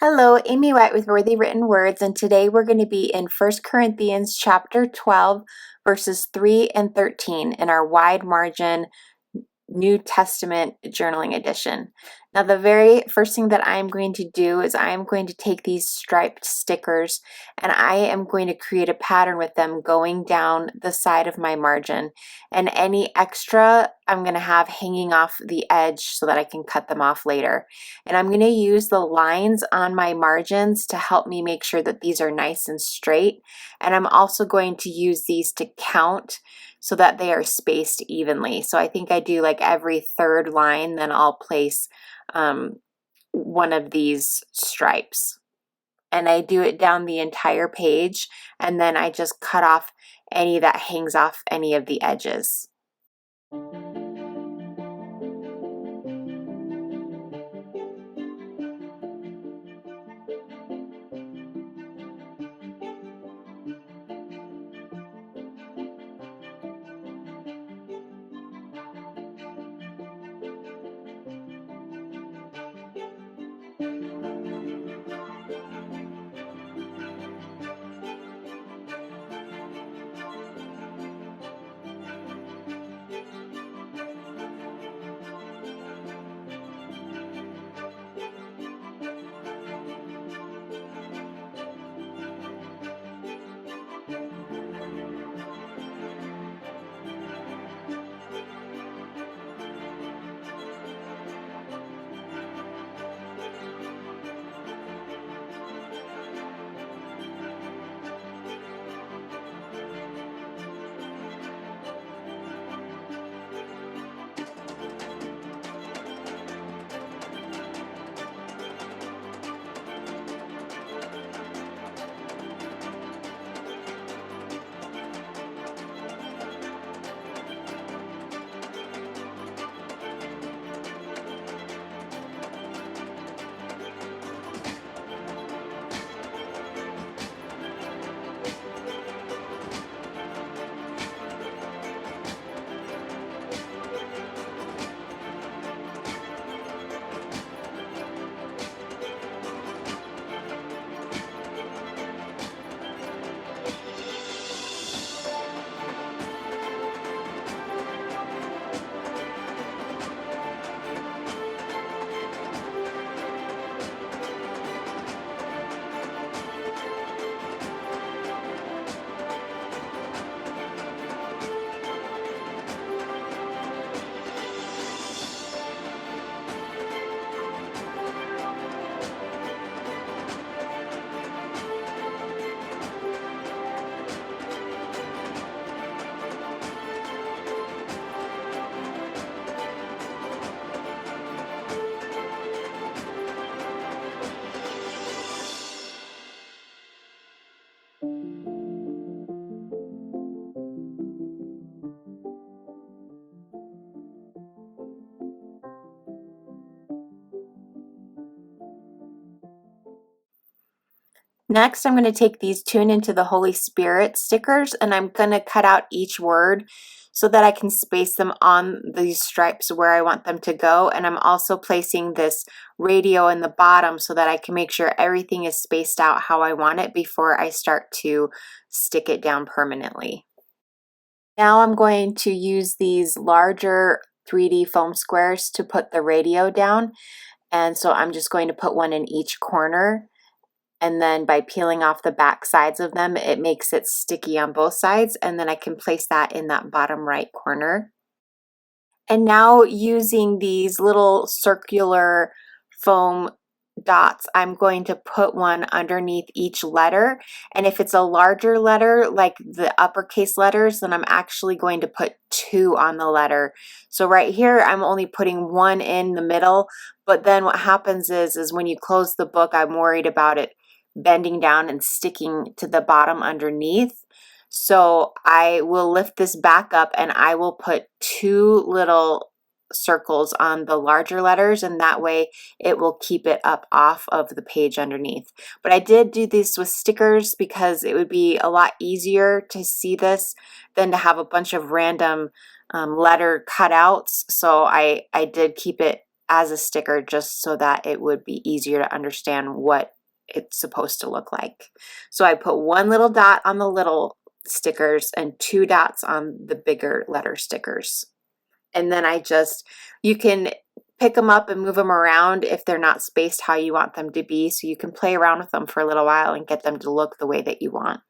Hello, Amy White with Worthy Written Words, and today we're going to be in 1 Corinthians chapter 12, verses 3 and 13 in our wide margin New Testament journaling edition. Now, the very first thing that I'm going to do is I am going to take these striped stickers and I am going to create a pattern with them going down the side of my margin. And any extra I'm going to have hanging off the edge so that I can cut them off later. And I'm going to use the lines on my margins to help me make sure that these are nice and straight. And I'm also going to use these to count so that they are spaced evenly. So I think I do like every third line, then I'll place one of these stripes. And I do it down the entire page, and then I just cut off any that hangs off any of the edges. Next, I'm going to take these Tune into the Holy Spirit stickers and I'm going to cut out each word so that I can space them on these stripes where I want them to go. And I'm also placing this radio in the bottom so that I can make sure everything is spaced out how I want it before I start to stick it down permanently. Now I'm going to use these larger 3D foam squares to put the radio down. And so I'm just going to put one in each corner. And then by peeling off the back sides of them, it makes it sticky on both sides. And then I can place that in that bottom right corner. And now using these little circular foam dots, I'm going to put one underneath each letter. And if it's a larger letter, like the uppercase letters, then I'm actually going to put 2 on the letter. So right here, I'm only putting 1 in the middle. But then what happens is when you close the book, I'm worried about it bending down and sticking to the bottom underneath. So I will lift this back up and I will put 2 little circles on the larger letters, and that way it will keep it up off of the page underneath. But I did do this with stickers because it would be a lot easier to see this than to have a bunch of random letter cutouts. So I did keep it as a sticker just so that it would be easier to understand what it's supposed to look like. So I put one little dot on the little stickers and 2 dots on the bigger letter stickers. And then you can pick them up and move them around if they're not spaced how you want them to be. So you can play around with them for a little while and get them to look the way that you want.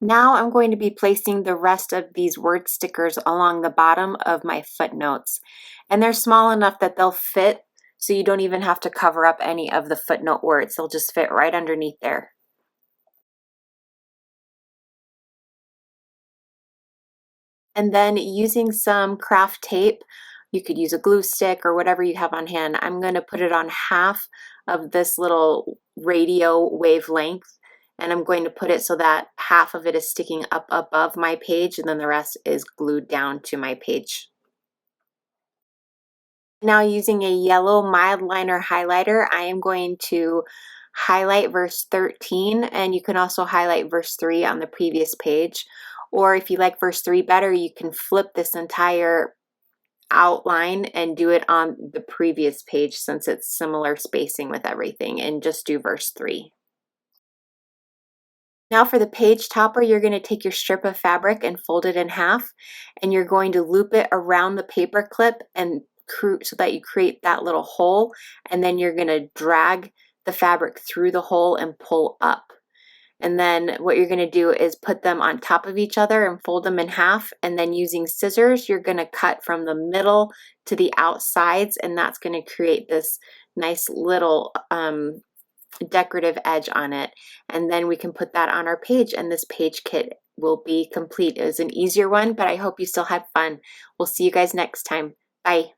Now I'm going to be placing the rest of these word stickers along the bottom of my footnotes. And they're small enough that they'll fit, so you don't even have to cover up any of the footnote words. They'll just fit right underneath there. And then using some craft tape, you could use a glue stick or whatever you have on hand. I'm going to put it on half of this little radio wavelength, and I'm going to put it so that half of it is sticking up above my page and then the rest is glued down to my page. Now using a yellow Mildliner highlighter, I am going to highlight verse 13, and you can also highlight verse 3 on the previous page. Or if you like verse 3 better, you can flip this entire outline and do it on the previous page since it's similar spacing with everything, and just do verse 3. Now for the page topper, you're going to take your strip of fabric and fold it in half, and you're going to loop it around the paper clip and so that you create that little hole, and then you're going to drag the fabric through the hole and pull up. And then what you're going to do is put them on top of each other and fold them in half, and then using scissors you're going to cut from the middle to the outsides, and that's going to create this nice little decorative edge on it. And then we can put that on our page, and this page kit will be complete. It was an easier one, but I hope you still had fun. We'll see you guys next time. Bye.